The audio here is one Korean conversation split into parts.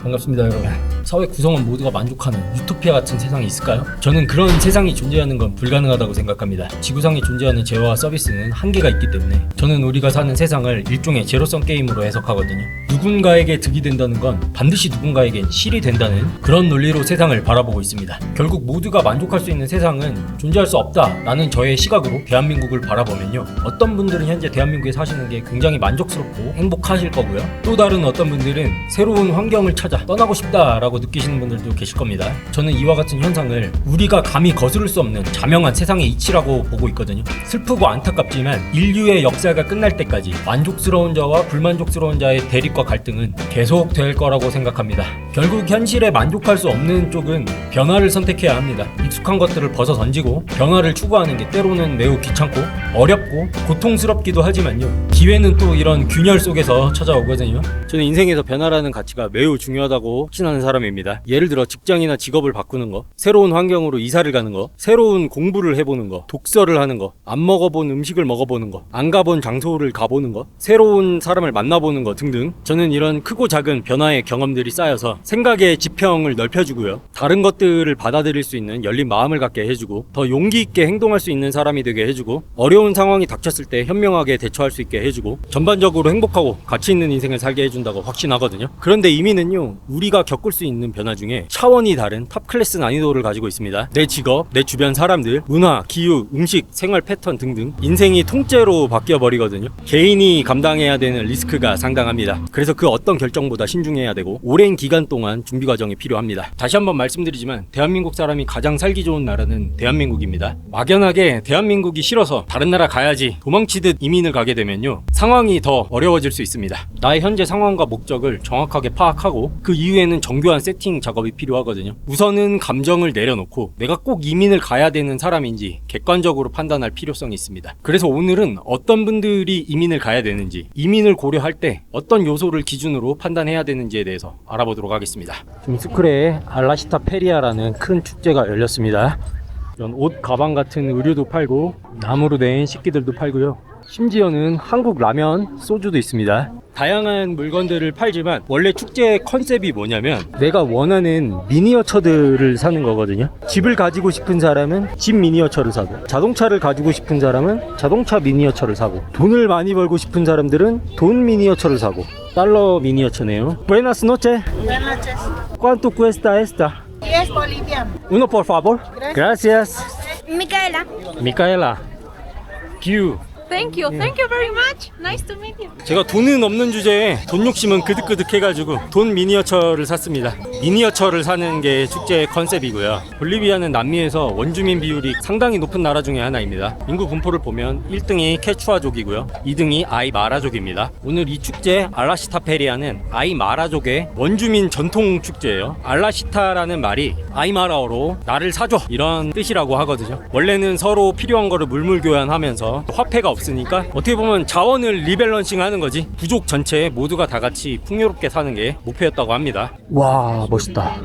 반갑습니다, 여러분. 사회 구성원 모두가 만족하는 유토피아 같은 세상이 있을까요? 저는 그런 세상이 존재하는 건 불가능하다고 생각합니다. 지구상에 존재하는 재화와 서비스는 한계가 있기 때문에 저는 우리가 사는 세상을 일종의 제로섬 게임으로 해석하거든요. 누군가에게 득이 된다는 건 반드시 누군가에겐 실이 된다는 그런 논리로 세상을 바라보고 있습니다. 결국 모두가 만족할 수 있는 세상은 존재할 수 없다라는 저의 시각으로 대한민국을 바라보면요, 어떤 분들은 현재 대한민국에 사시는 게 굉장히 만족스럽고 행복하실 거고요, 또 다른 어떤 분들은 새로운 환경을 찾아 떠나고 싶다라고 느끼시는 분들도 계실 겁니다. 저는 이와 같은 현상을 우리가 감히 거스를 수 없는 자명한 세상의 이치라고 보고 있거든요. 슬프고 안타깝지만 인류의 역사가 끝날 때까지 만족스러운 자와 불만족스러운 자의 대립과 갈등은 계속될 거라고 생각합니다. 결국 현실에 만족할 수 없는 쪽은 변화를 선택해야 합니다. 익숙한 것들을 벗어 던지고 변화를 추구하는 게 때로는 매우 귀찮고 어렵고 고통스럽기도 하지만요, 기회는 또 이런 균열 속에서 찾아오거든요. 저는 인생에서 변화라는 가치가 매우 중요하다고 확신하는 사람입니다. 예를 들어 직장이나 직업을 바꾸는 거, 새로운 환경으로 이사를 가는 거, 새로운 공부를 해보는 거, 독서를 하는 거, 안 먹어본 음식을 먹어보는 거, 안 가본 장소를 가보는 거, 새로운 사람을 만나보는 거 등등, 저는 이런 크고 작은 변화의 경험들이 쌓여서 생각의 지평을 넓혀주고요, 다른 것들을 받아들일 수 있는 열린 마음을 갖게 해주고 더 용기 있게 행동할 수 있는 사람이 되게 해주고 어려운 상황이 닥쳤을 때 현명하게 대처할 수 있게 해주고 전반적으로 행복하고 가치 있는 인생을 살게 해준다고 확신하거든요. 그런데 이민은요, 우리가 겪을 수 있는 변화 중에 차원이 다른 탑 클래스 난이도를 가지고 있습니다. 내 직업, 내 주변 사람들, 문화, 기후, 음식, 생활 패턴 등등 인생이 통째로 바뀌어 버리거든요. 개인이 감당해야 되는 리스크가 상당합니다. 그래서 그 어떤 결정보다 신중해야 되고 오랜 기간 동안 준비 과정이 필요합니다. 다시 한번 말씀드리지만 대한민국 사람이 가장 살기 좋은 나라는 대한민국입니다. 막연하게 대한민국이 싫어서 다른 나라 가야지 도망치듯 이민을 가게 되면요, 상황이 더 어려워질 수 있습니다. 나의 현재 상황과 목적을 정확하게 파악하고 그 이후에는 정교한 세팅 작업이 필요하거든요. 우선은 감정을 내려놓고 내가 꼭 이민을 가야 되는 사람인지 객관적으로 판단할 필요성이 있습니다. 그래서 오늘은 어떤 분들이 이민을 가야 되는지, 이민을 고려할 때 어떤 요소를 기준으로 판단해야 되는지에 대해서 알아보도록 하겠습니다. 지금 스크레에 알라시타 페리아라는 큰 축제가 열렸습니다. 이런 옷, 가방 같은 의류도 팔고 나무로 된 식기들도 팔고요, 심지어는 한국 라면, 소주도 있습니다. 다양한 물건들을 팔지만 원래 축제의 컨셉이 뭐냐면 내가 원하는 미니어처들을 사는 거거든요. 집을 가지고 싶은 사람은 집 미니어처를 사고, 자동차를 가지고 싶은 사람은 자동차 미니어처를 사고, 돈을 많이 벌고 싶은 사람들은 돈 미니어처를 사고. 달러 미니어처네요. Buenas noches. Buenas noches. ¿Cuánto cuesta esta? 10 bolivianos. Uno por favor. Gracias. Micaela. Micaela. Q. Thank you very much. Nice to meet you. 제가 돈은 없는 주제에 돈 욕심은 그득그득 해가지고 돈 미니어처를 샀습니다. 미니어처를 사는 게 축제의 컨셉이고요. 볼리비아는 남미에서 원주민 비율이 상당히 높은 나라 중에 하나입니다. 인구 분포를 보면 1등이 케추아족이고요, 2등이 아이마라족입니다. 오늘 이 축제 알라시타페리아는 아이마라족의 원주민 전통 축제예요. 알라시타라는 말이 아이마라어로 나를 사줘 이런 뜻이라고 하거든요. 원래는 서로 필요한 거를 물물교환하면서 화폐가 없으니까 어떻게 보면 자원을 리밸런싱 하는 거지, 부족 전체 모두가 다 같이 풍요롭게 사는 게 목표였다고 합니다. 와, 멋있다.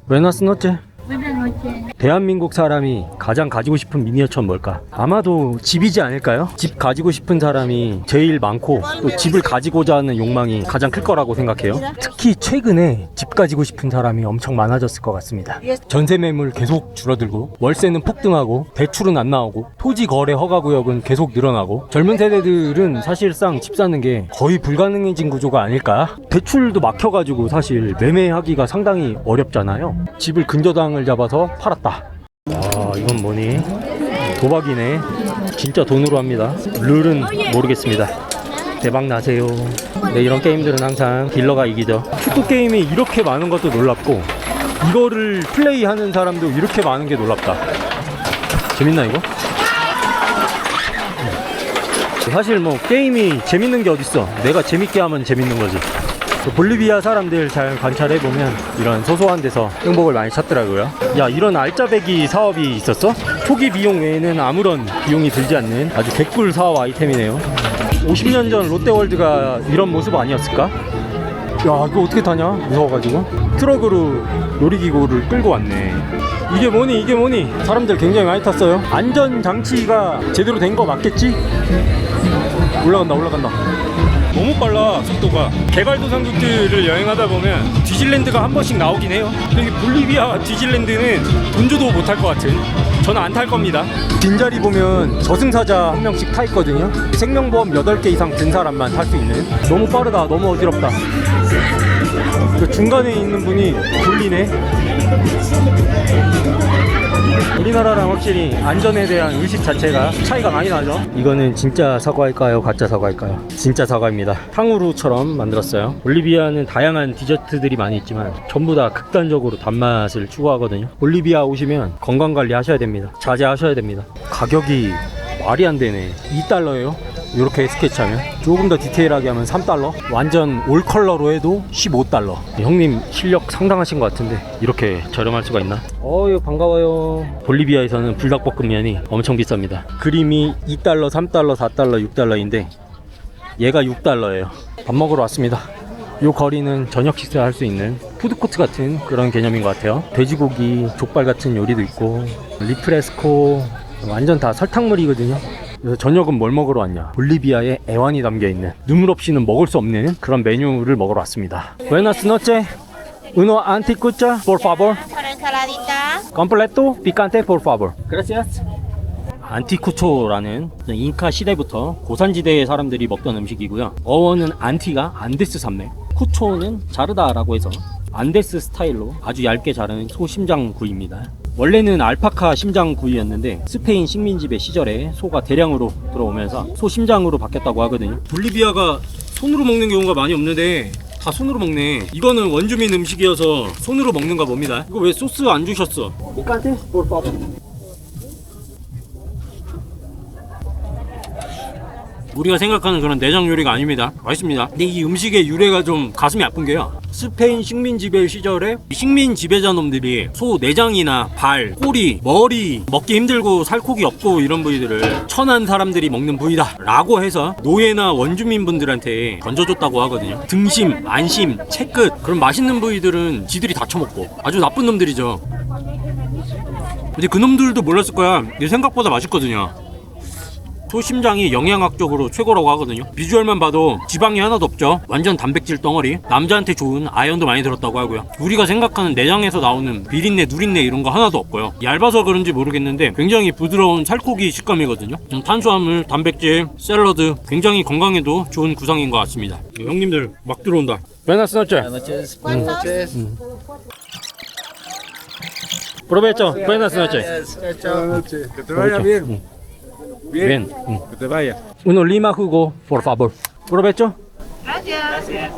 Buenas noches. Buenas noches. 대한민국 사람이 가장 가지고 싶은 미니어처는 뭘까? 아마도 집이지 않을까요? 집 가지고 싶은 사람이 제일 많고 또 집을 가지고자 하는 욕망이 가장 클 거라고 생각해요. 특히 최근에 집 가지고 싶은 사람이 엄청 많아졌을 것 같습니다. 전세 매물 계속 줄어들고 월세는 폭등하고 대출은 안 나오고 토지 거래 허가 구역은 계속 늘어나고 젊은 세대들은 사실상 집 사는 게 거의 불가능해진 구조가 아닐까? 대출도 막혀가지고 사실 매매하기가 상당히 어렵잖아요. 집을 근저당을 잡아서 팔았다. 와, 이건 뭐니? 도박이네. 진짜 돈으로 합니다. 룰은 모르겠습니다. 대박 나세요. 네, 이런 게임들은 항상 딜러가 이기죠. 축구 게임이 이렇게 많은 것도 놀랍고 이거를 플레이하는 사람도 이렇게 많은 게 놀랍다. 재밌나 이거? 사실 뭐 게임이 재밌는 게 어딨어. 내가 재밌게 하면 재밌는 거지. 볼리비아 사람들 잘 관찰해보면 이런 소소한 데서 행복을 많이 찾더라고요. 야, 이런 알짜배기 사업이 있었어? 초기 비용 외에는 아무런 비용이 들지 않는 아주 개꿀 사업 아이템이네요. 50년 전 롯데월드가 이런 모습 아니었을까? 야, 이거 어떻게 타냐? 무서워가지고 트럭으로 놀이기구를 끌고 왔네. 이게 뭐니? 사람들 굉장히 많이 탔어요. 안전장치가 제대로 된 거 맞겠지? 올라간다. 너무 빨라 속도가. 개발도상국들을 여행하다 보면 디즈랜드가 한 번씩 나오긴 해요. 근데 볼리비아 디즈랜드는 돈 줘도 못 탈 것 같은. 저는 안 탈 겁니다. 뒷자리 보면 저승사자 한 명씩 타 있거든요. 생명보험 8개 이상 든 사람만 탈 수 있는. 너무 빠르다. 너무 어지럽다. 그 중간에 있는 분이 졸리네. 우리나라랑 확실히 안전에 대한 의식 자체가 차이가 많이 나죠. 이거는 진짜 사과일까요? 가짜 사과일까요? 진짜 사과입니다. 탕후루처럼 만들었어요. 볼리비아는 다양한 디저트들이 많이 있지만 전부 다 극단적으로 단맛을 추구하거든요. 볼리비아 오시면 건강관리 하셔야 됩니다. 자제하셔야 됩니다. 가격이 말이 안 되네. 2달러예요. 이렇게 스케치하면 조금 더 디테일하게 하면 3달러, 완전 올 컬러로 해도 15달러. 형님 실력 상당하신 것 같은데 이렇게 저렴할 수가 있나? 반가워요. 볼리비아에서는 불닭볶음면이 엄청 비쌉니다. 그림이 2달러, 3달러, 4달러, 6달러인데 얘가 6달러예요. 밥 먹으러 왔습니다. 요 거리는 저녁 식사할 수 있는 푸드코트 같은 그런 개념인 것 같아요. 돼지고기, 족발 같은 요리도 있고, 리프레스코, 완전 다 설탕물이거든요. 그래서 저녁은 뭘 먹으러 왔냐? 볼리비아의 애환이 담겨있는, 눈물 없이는 먹을 수 없는 그런 메뉴를 먹으러 왔습니다. Buenas noches. Uno anticucha, por favor. Para ensaladita. Completo, picante, por favor. Gracias. 안티쿠초라는 잉카 시대부터 고산지대의 사람들이 먹던 음식이고요. 어원은 안티가 안데스 산맥, 쿠초는 자르다라고 해서 안데스 스타일로 아주 얇게 자른 소 심장 구이입니다. 원래는 알파카 심장 구이였는데 스페인 식민지배 시절에 소가 대량으로 들어오면서 소 심장으로 바뀌었다고 하거든요. 볼리비아가 손으로 먹는 경우가 많이 없는데 다 손으로 먹네. 이거는 원주민 음식이어서 손으로 먹는가 봅니다. 이거 왜 소스 안 주셨어? Picante, por favor. 우리가 생각하는 그런 내장 요리가 아닙니다. 맛있습니다. 근데 이 음식의 유래가 좀 가슴이 아픈 게요. 스페인 식민 지배 시절에 식민 지배자 놈들이 소 내장이나 발, 꼬리, 머리 먹기 힘들고 살코기 없고 이런 부위들을 천한 사람들이 먹는 부위다 라고 해서 노예나 원주민분들한테 던져줬다고 하거든요. 등심, 안심, 채끝 그런 맛있는 부위들은 지들이 다 처먹고 아주 나쁜 놈들이죠. 근데 그 놈들도 몰랐을 거야. 내 생각보다 맛있거든요. 소 심장이 영양학적으로 최고라고 하거든요. 비주얼만 봐도 지방이 하나도 없죠. 완전 단백질 덩어리. 남자한테 좋은 아연도 많이 들었다고 하고요. 우리가 생각하는 내장에서 나오는 비린내, 누린내 이런 거 하나도 없고요. 얇아서 그런지 모르겠는데 굉장히 부드러운 살코기 식감이거든요. 탄수화물, 단백질, 샐러드 굉장히 건강에도 좋은 구성인 것 같습니다. 형님들 막 들어온다. Buenas noches. Provecho. Buenas noches. Que te vaya bien. Bien. Que te vaya. Uno lima jugo, por favor. Provecho. Gracias.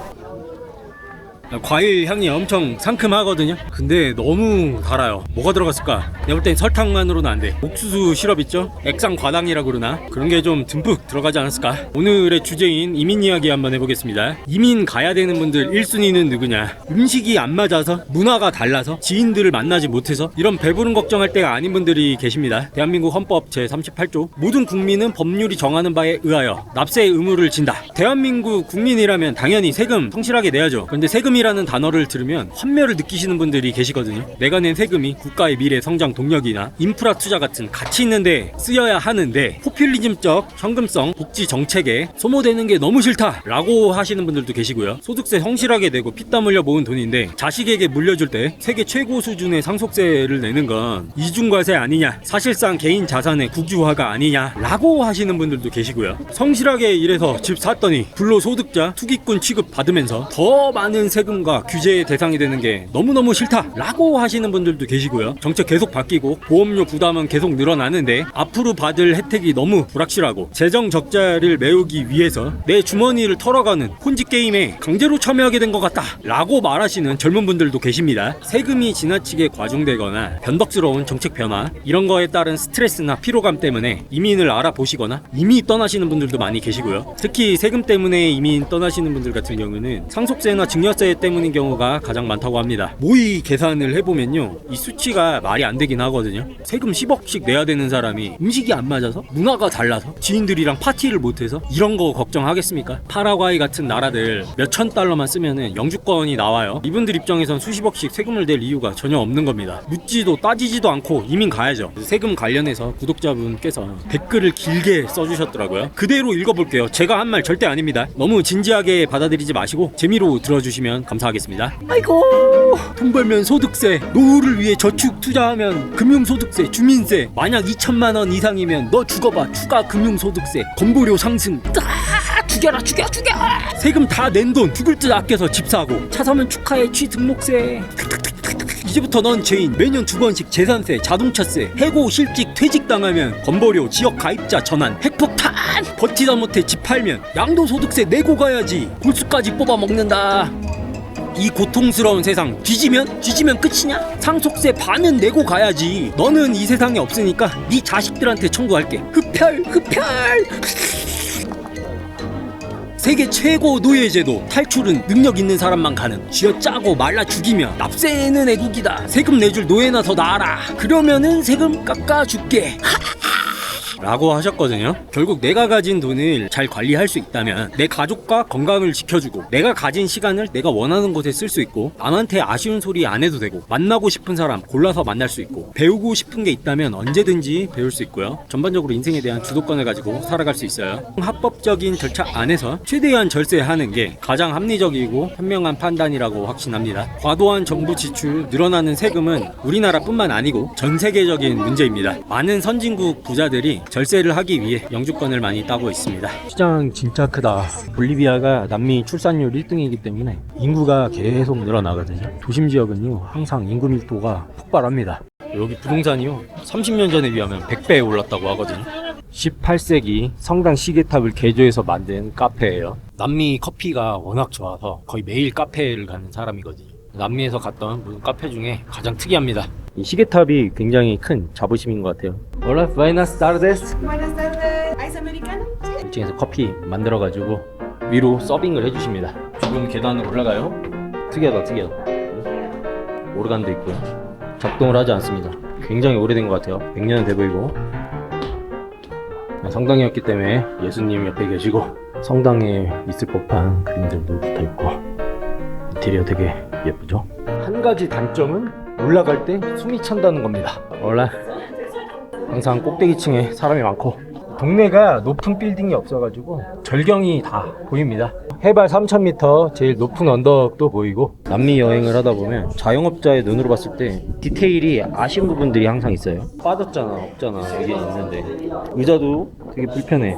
과일 향이 엄청 상큼하거든요. 근데 너무 달아요. 뭐가 들어갔을까? 내가 볼 땐 설탕만으로는 안 돼. 옥수수 시럽 있죠? 액상과당이라고 그러나? 그런 게 좀 듬뿍 들어가지 않았을까? 오늘의 주제인 이민 이야기 한번 해보겠습니다. 이민 가야 되는 분들 1순위는 누구냐? 음식이 안 맞아서, 문화가 달라서, 지인들을 만나지 못해서 이런 배부른 걱정할 때가 아닌 분들이 계십니다. 대한민국 헌법 제38조 모든 국민은 법률이 정하는 바에 의하여 납세의 의무를 진다. 대한민국 국민이라면 당연히 세금 성실하게 내야죠. 그런데 세금이라는 단어를 들으면 환멸을 느끼시는 분들이 계시거든요. 내가 낸 세금이 국가의 미래 성장 동력이나 인프라 투자 같은 가치 있는데 쓰여야 하는데 포퓰리즘적 현금성 복지 정책에 소모되는 게 너무 싫다 라고 하시는 분들도 계시고요. 소득세 성실하게 내고 피땀 흘려 모은 돈인데 자식에게 물려줄 때 세계 최고 수준의 상속세를 내는 건 이중과세 아니냐, 사실상 개인 자산의 국유화가 아니냐 라고 하시는 분들도 계시고요. 성실하게 일해서 집 샀더니 불로소득자 투기꾼 취급 받으면서 더 많은 세금과 규제의 대상이 되는 게 너무너무 싫다 라고 하시는 분들도 계시고요. 정책 계속 바뀌고 보험료 부담은 계속 늘어나는데 앞으로 받을 혜택이 너무 불확실하고 재정 적자를 메우기 위해서 내 주머니를 털어가는 혼지 게임에 강제로 참여하게 된 것 같다 라고 말하시는 젊은 분들도 계십니다. 세금이 지나치게 과중되거나 변덕스러운 정책 변화 이런 거에 따른 스트레스나 피로감 때문에 이민을 알아보시거나 이미 떠나시는 분들도 많이 계시고요. 특히 세금 때문에 이민 떠나시는 분들 같은 경우는 상속세나 증여세에 때문인 경우가 가장 많다고 합니다. 모의 계산을 해보면요, 이 수치가 말이 안 되긴 하거든요. 세금 10억씩 내야 되는 사람이 음식이 안 맞아서, 문화가 달라서, 지인들이랑 파티를 못해서 이런 거 걱정하겠습니까? 파라과이 같은 나라들 몇천 달러만 쓰면은 영주권이 나와요. 이분들 입장에선 수십억씩 세금을 낼 이유가 전혀 없는 겁니다. 묻지도 따지지도 않고 이민 가야죠. 세금 관련해서 구독자분께서 댓글을 길게 써주셨더라고요. 그대로 읽어볼게요. 제가 한 말 절대 아닙니다. 너무 진지하게 받아들이지 마시고 재미로 들어주시면 감사하겠습니다. 아이고, 돈 벌면 소득세, 노후를 위해 저축 투자하면 금융소득세, 주민세, 만약 2천만 원 이상이면 너 죽어봐, 추가 금융소득세, 건보료 상승, 죽여라 죽여 세금 다 낸 돈 죽을 듯 아껴서 집 사고, 차 사면 축하해 취등록세, 이제부터 넌 죄인, 매년 2번씩 재산세, 자동차세, 해고, 실직, 퇴직당하면 건보료, 지역 가입자 전환, 핵폭탄, 버티다 못해 집 팔면 양도소득세 내고 가야지, 골수까지 뽑아 먹는다. 이 고통스러운 세상 뒤지면 끝이냐? 상속세 반은 내고 가야지. 너는 이 세상에 없으니까 네 자식들한테 청구할게. 흡혈. 세계 최고 노예제도, 탈출은 능력 있는 사람만 가능. 쥐어짜고 말라 죽이면 납세는 애국이다. 세금 내줄 노예나 더 나아라. 그러면은 세금 깎아줄게. 라고 하셨거든요. 결국 내가 가진 돈을 잘 관리할 수 있다면 내 가족과 건강을 지켜주고, 내가 가진 시간을 내가 원하는 곳에 쓸 수 있고, 남한테 아쉬운 소리 안 해도 되고, 만나고 싶은 사람 골라서 만날 수 있고, 배우고 싶은 게 있다면 언제든지 배울 수 있고요. 전반적으로 인생에 대한 주도권을 가지고 살아갈 수 있어요. 합법적인 절차 안에서 최대한 절세하는 게 가장 합리적이고 현명한 판단이라고 확신합니다. 과도한 정부 지출, 늘어나는 세금은 우리나라뿐만 아니고 전 세계적인 문제입니다. 많은 선진국 부자들이 절세를 하기 위해 영주권을 많이 따고 있습니다. 시장 진짜 크다. 볼리비아가 남미 출산율 1등이기 때문에 인구가 계속 늘어나거든요. 도심 지역은요, 항상 인구 밀도가 폭발합니다. 여기 부동산이요, 30년 전에 비하면 100배 올랐다고 하거든요. 18세기 성당 시계탑을 개조해서 만든 카페예요. 남미 커피가 워낙 좋아서 거의 매일 카페를 가는 사람이거든요. 남미에서 갔던 모든 카페 중에 가장 특이합니다. 이 시계탑이 굉장히 큰 자부심인 것 같아요. Hola, buenas tardes. Buenas tardes. ¿Es americano? 1층에서 커피 만들어가지고 위로 서빙을 해주십니다. 지금 계단을 올라가요. 특이하다. 오르간도 있고요. 작동을 하지 않습니다. 굉장히 오래된 것 같아요. 100년은 돼 보이고. 성당이었기 때문에 예수님 옆에 계시고, 성당에 있을 법한 그림들도 붙어있고, 인테리어 되게 예쁘죠? 한 가지 단점은 올라갈 때 숨이 찬다는 겁니다. 항상 꼭대기층에 사람이 많고, 동네가 높은 빌딩이 없어가지고 절경이 다 보입니다. 해발 3000m 제일 높은 언덕도 보이고, 남미 여행을 하다 보면 자영업자의 눈으로 봤을 때 디테일이 아쉬운 부분들이 항상 있어요. 빠졌잖아, 없잖아, 이게 있는데 의자도 되게 불편해.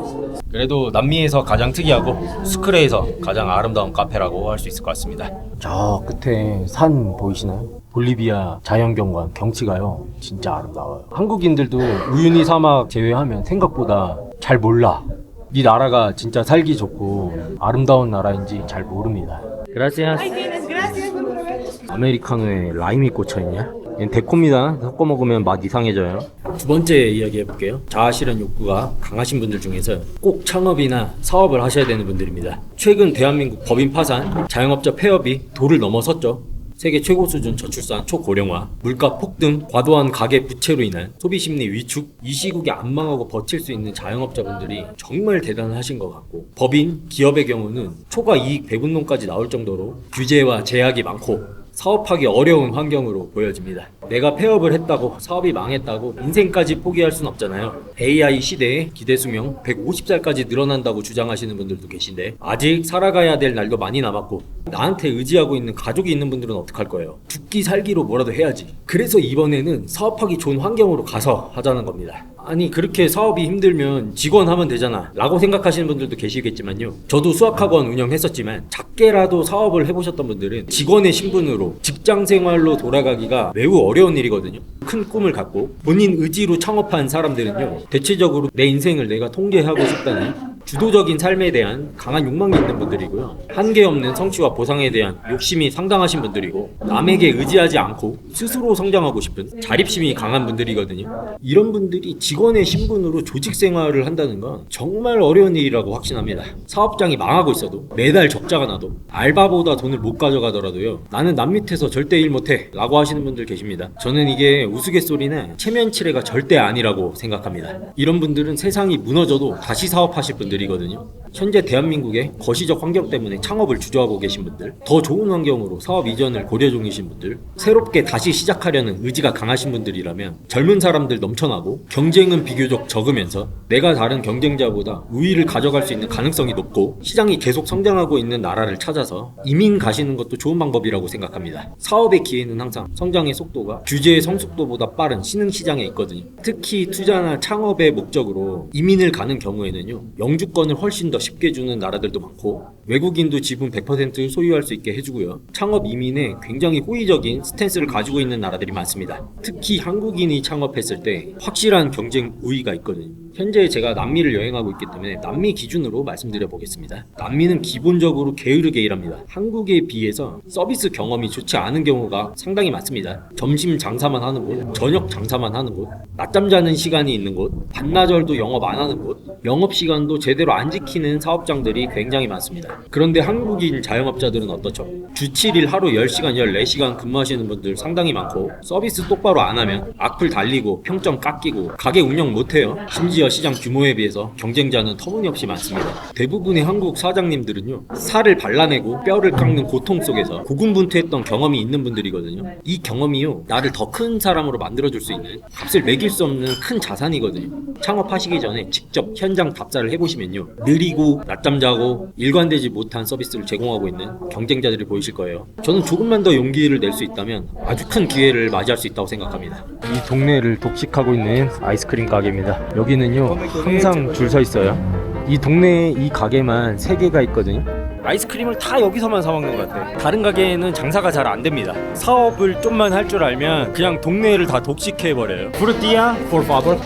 그래도 남미에서 가장 특이하고 스크레에서 가장 아름다운 카페라고 할 수 있을 것 같습니다. 저 끝에 산 보이시나요? 볼리비아 자연경관 경치가요, 진짜 아름다워요. 한국인들도 우유니 사막 제외하면 생각보다 잘 몰라. 이 나라가 진짜 살기 좋고 아름다운 나라인지 잘 모릅니다. Gracias. 아메리카노에 라임이 꽂혀있냐? 얘는 데코입니다. 섞어 먹으면 맛 이상해져요. 두 번째 이야기 해볼게요. 자아실현 욕구가 강하신 분들 중에서 꼭 창업이나 사업을 하셔야 되는 분들입니다. 최근 대한민국 법인 파산, 자영업자 폐업이 도를 넘어섰죠. 세계 최고 수준 저출산, 초고령화, 물가 폭등, 과도한 가계 부채로 인한 소비심리 위축, 이 시국에 안 망하고 버틸 수 있는 자영업자분들이 정말 대단하신 것 같고, 법인, 기업의 경우는 초과 이익 배분론까지 나올 정도로 규제와 제약이 많고 사업하기 어려운 환경으로 보여집니다. 내가 폐업을 했다고 사업이 망했다고 인생까지 포기할 순 없잖아요. AI 시대에 기대 수명 150살까지 늘어난다고 주장하시는 분들도 계신데, 아직 살아가야 될 날도 많이 남았고, 나한테 의지하고 있는 가족이 있는 분들은 어떡할 거예요? 죽기 살기로 뭐라도 해야지. 그래서 이번에는 사업하기 좋은 환경으로 가서 하자는 겁니다. 아니, 그렇게 사업이 힘들면 직원 하면 되잖아 라고 생각하시는 분들도 계시겠지만요, 저도 수학학원 운영했었지만 작게라도 사업을 해보셨던 분들은 직원의 신분으로 직장생활로 돌아가기가 매우 어려운 일이거든요. 큰 꿈을 갖고 본인 의지로 창업한 사람들은요, 대체적으로 내 인생을 내가 통제하고 싶다는 주도적인 삶에 대한 강한 욕망이 있는 분들이고요. 한계 없는 성취와 보상에 대한 욕심이 상당하신 분들이고, 남에게 의지하지 않고 스스로 성장하고 싶은 자립심이 강한 분들이거든요. 이런 분들이 직원의 신분으로 조직 생활을 한다는 건 정말 어려운 일이라고 확신합니다. 사업장이 망하고 있어도, 매달 적자가 나도, 알바보다 돈을 못 가져가더라도요, 나는 남 밑에서 절대 일 못해 라고 하시는 분들 계십니다. 저는 이게 우스갯소리나 체면치레가 절대 아니라고 생각합니다. 이런 분들은 세상이 무너져도 다시 사업하실 분들이거든요. 현재 대한민국의 거시적 환경 때문에 창업을 주저하고 계신 분들, 더 좋은 환경으로 사업 이전을 고려 중이신 분들, 새롭게 다시 시작하려는 의지가 강하신 분들이라면 젊은 사람들 넘쳐나고 경쟁은 비교적 적으면서 내가 다른 경쟁자보다 우위를 가져갈 수 있는 가능성이 높고 시장이 계속 성장하고 있는 나라를 찾아서 이민 가시는 것도 좋은 방법이라고 생각합니다. 사업의 기회는 항상 성장의 속도가 규제의 성숙도보다 빠른 신흥시장에 있거든요. 특히 투자나 창업의 목적으로 이민을 가는 경우에는요, 영주권을 훨씬 더 쉽게 주는 나라들도 많고, 외국인도 지분 100% 소유할 수 있게 해주고요. 창업 이민에 굉장히 호의적인 스탠스를 가지고 있는 나라들이 많습니다. 특히 한국인이 창업했을 때 확실한 경쟁 우위가 있거든요. 현재 제가 남미를 여행하고 있기 때문에 남미 기준으로 말씀드려 보겠습니다. 남미는 기본적으로 게으르게 일합니다. 한국에 비해서 서비스 경험이 좋지 않은 경우가 상당히 많습니다. 점심 장사만 하는 곳, 저녁 장사만 하는 곳, 낮잠 자는 시간이 있는 곳, 반나절도 영업 안 하는 곳, 영업시간도 제대로 안 지키는 사업장들이 굉장히 많습니다. 그런데 한국인 자영업자들은 어떻죠? 주 7일 하루 10시간, 14시간 근무하시는 분들 상당히 많고, 서비스 똑바로 안 하면 악플 달리고 평점 깎이고 가게 운영 못해요. 심지어 시장 규모에 비해서 경쟁자는 터무니없이 많습니다. 대부분의 한국 사장님들은요, 살을 발라내고 뼈를 깎는 고통 속에서 고군분투했던 경험이 있는 분들이거든요. 이 경험이요, 나를 더 큰 사람으로 만들어줄 수 있는, 값을 매길 수 없는 큰 자산이거든요. 창업하시기 전에 직접 현장 답사를 해보시면요, 느리고 낮잠 자고 일관되지 못한 서비스를 제공하고 있는 경쟁자들이 보이실 거예요. 저는 조금만 더 용기를 낼 수 있다면 아주 큰 기회를 맞이할 수 있다고 생각합니다. 이 동네를 독식하고 있는 아이스크림 가게입니다. 여기는요, 항상 줄 서 있어요. 이 동네에 이 가게만 3개가 있거든요. 아이스크림을 다 여기서만 사 먹는 것 같아요. 다른 가게에는 장사가 잘 안 됩니다. 사업을 좀만 할 줄 알면 그냥 동네를 다 독식해 버려요. Frutilla, por favor.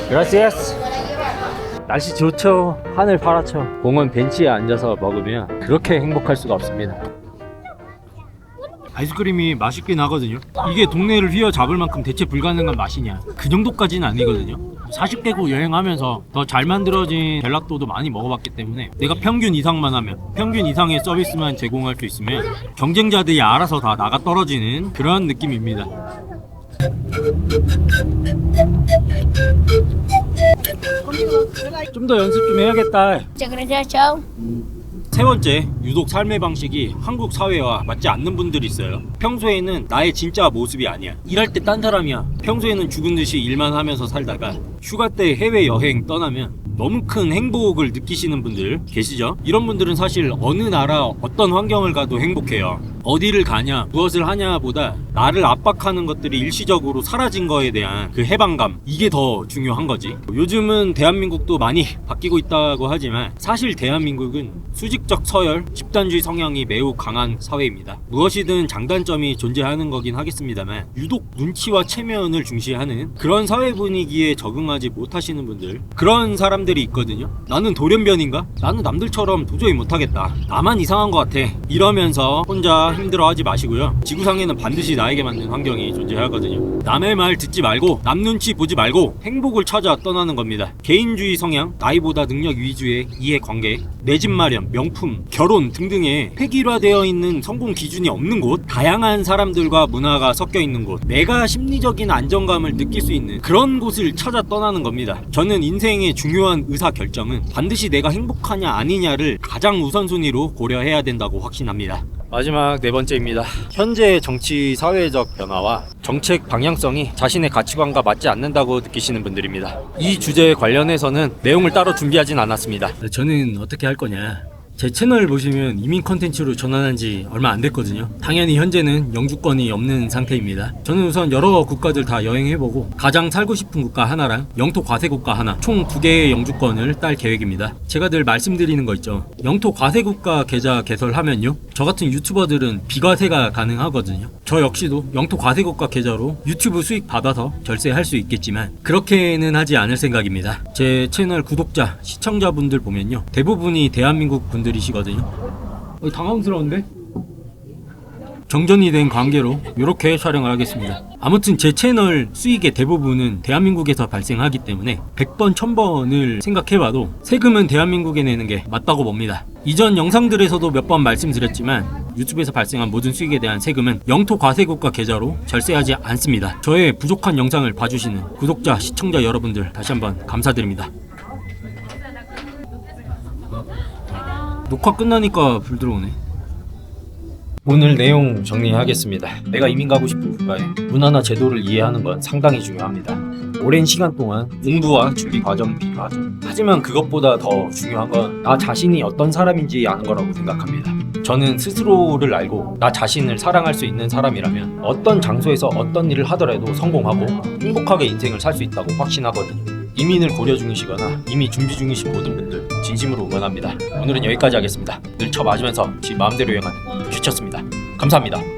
Gracias. 날씨 좋죠. 하늘 파랗죠. 공원 벤치에 앉아서 먹으면 그렇게 행복할 수가 없습니다. 아이스크림이 맛있긴 하거든요. 이게 동네를 휘어잡을 만큼 대체 불가능한 맛이냐, 그 정도까지는 아니거든요. 40개국 여행하면서 더 잘 만들어진 젤라또도 많이 먹어봤기 때문에 내가 평균 이상만 하면, 평균 이상의 서비스만 제공할 수 있으면 경쟁자들이 알아서 다 나가 떨어지는 그런 느낌입니다. 좀 더 연습 좀 해야겠다. 세 번째, 유독 삶의 방식이 한국 사회와 맞지 않는 분들이 있어요. 평소에는 나의 진짜 모습이 아니야. 일할 때 딴 사람이야. 평소에는 죽은 듯이 일만 하면서 살다가 휴가 때 해외여행 떠나면 너무 큰 행복을 느끼시는 분들 계시죠? 이런 분들은 사실 어느 나라 어떤 환경을 가도 행복해요. 어디를 가냐, 무엇을 하냐 보다 나를 압박하는 것들이 일시적으로 사라진 거에 대한 그 해방감, 이게 더 중요한 거지. 요즘은 대한민국도 많이 바뀌고 있다고 하지만 사실 대한민국은 수직적 서열, 집단주의 성향이 매우 강한 사회입니다. 무엇이든 장단점이 존재하는 거긴 하겠습니다만 유독 눈치와 체면을 중시하는 그런 사회 분위기에 적응하지 못하시는 분들, 그런 사람들이 있거든요. 나는 돌연변인가? 나는 남들처럼 도저히 못하겠다. 나만 이상한 것 같아. 이러면서 혼자 힘들어하지 마시고요. 지구상에는 반드시 나에게 맞는 환경이 존재하거든요. 남의 말 듣지 말고 남 눈치 보지 말고 행복을 찾아 떠나는 겁니다. 개인주의 성향, 나이보다 능력 위주의 이해관계, 내 집 마련, 명품, 결혼 등등의 획일화되어 있는 성공 기준이 없는 곳, 다양한 사람들과 문화가 섞여 있는 곳, 내가 심리적인 안정감을 느낄 수 있는 그런 곳을 찾아 떠나는 겁니다. 저는 인생의 중요한 의사결정은 반드시 내가 행복하냐 아니냐를 가장 우선순위로 고려해야 된다고 확신합니다. 마지막 4번째입니다. 현재 정치 사회적 변화와 정책 방향성이 자신의 가치관과 맞지 않는다고 느끼시는 분들입니다. 이 주제에 관련해서는 내용을 따로 준비하진 않았습니다. 저는 어떻게 할 거냐, 제 채널 보시면 이민 컨텐츠로 전환한 지 얼마 안 됐거든요. 당연히 현재는 영주권이 없는 상태입니다. 저는 우선 여러 국가들 다 여행해보고 가장 살고 싶은 국가 하나랑 영토 과세 국가 하나 총 2개의 영주권을 딸 계획입니다. 제가 늘 말씀드리는 거 있죠. 영토 과세 국가 계좌 개설하면요, 저 같은 유튜버들은 비과세가 가능하거든요. 저 역시도 영토 과세 국가 계좌로 유튜브 수익 받아서 절세할 수 있겠지만 그렇게는 하지 않을 생각입니다. 제 채널 구독자, 시청자분들 보면요, 대부분이 대한민국 분들이시거든요. 당황스러운데? 정전이 된 관계로 이렇게 촬영을 하겠습니다. 아무튼 제 채널 수익의 대부분은 대한민국에서 발생하기 때문에 100번 1000번을 생각해봐도 세금은 대한민국에 내는 게 맞다고 봅니다. 이전 영상들에서도 몇 번 말씀드렸지만 유튜브에서 발생한 모든 수익에 대한 세금은 영토 과세국가 계좌로 절세하지 않습니다. 저의 부족한 영상을 봐주시는 구독자, 시청자 여러분들 다시 한번 감사드립니다. 녹화 끝나니까 불 들어오네. 오늘 내용 정리하겠습니다. 내가 이민 가고 싶은 국가의 문화나 제도를 이해하는 건 상당히 중요합니다. 오랜 시간 동안 공부와 준비 과정이 필요하죠. 하지만 그것보다 더 중요한 건 나 자신이 어떤 사람인지 아는 거라고 생각합니다. 저는 스스로를 알고 나 자신을 사랑할 수 있는 사람이라면 어떤 장소에서 어떤 일을 하더라도 성공하고 행복하게 인생을 살 수 있다고 확신하거든요. 이민을 고려 중이시거나 이미 준비 중이신 모든 분들 진심으로 응원합니다. 오늘은 여기까지 하겠습니다. 늘 쳐 맞으면서 지 마음대로 여행하는 퓨처스입니다. 감사합니다.